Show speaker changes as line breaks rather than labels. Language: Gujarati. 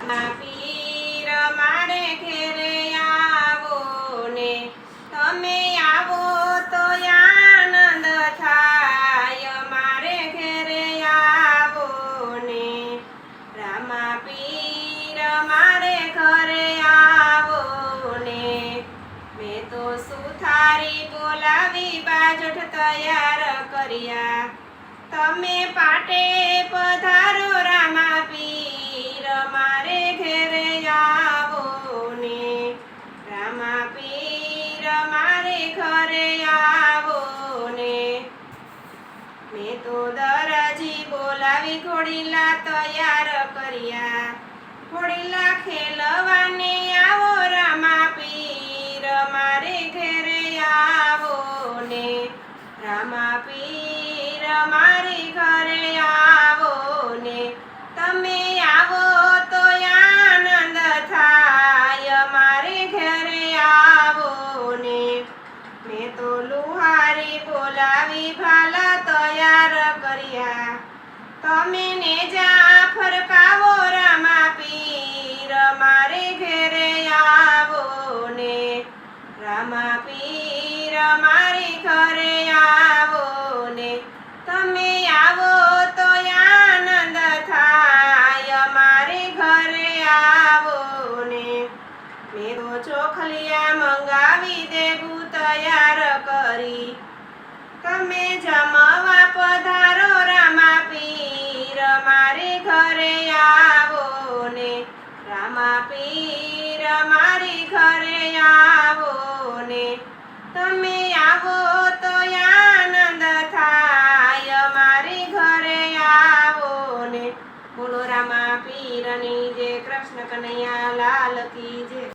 પીર મારે ઘેરે આવો ને તમે આવો તો આનંદ થાય મારે ઘેરે આવો ને રામા પીર મારે ઘરે આવો ને મેં તો સુથારી બોલાવી બાજોઠ તૈયાર કર્યા તમે પાટે પધારો રામા પીર મારે ઘેરે આવો ને રામા પીર મારે ઘરે આવો ને મેં તો દરજી બોલાવી ઘોડીલા તૈયાર કર્યા ઘોડીલા ખેલવાને આવો રામા પીર મારે ઘેરે આવો ને રામા પીર મારે ઘરે આવો ને તમે આવો તો આનંદ થાય મારે ઘરે આવો ને મેં તો લુહારી બોલાવી ભાલા તૈયાર કર્યા તમે ને જા ફરકાવો રામા પીર મારે ઘરે આવો ને રામા પીર મારે ઘરે આવો ને તમે આવો તો આનંદ થાય મારે ઘરે આવો ને મેં તો ચોખલિયા મંગાવી દેવું તૈયાર કરી તમે જમવા પધારો રામા પીર મારે ઘરે આવો ને રામા પીર મારે ઘરે આવો ને તમે આવો તો આનંદ થાય મારે ઘરે આવો ને બોલો રામા પીરની જય કૃષ્ણ કનૈયા લાલ કી જય।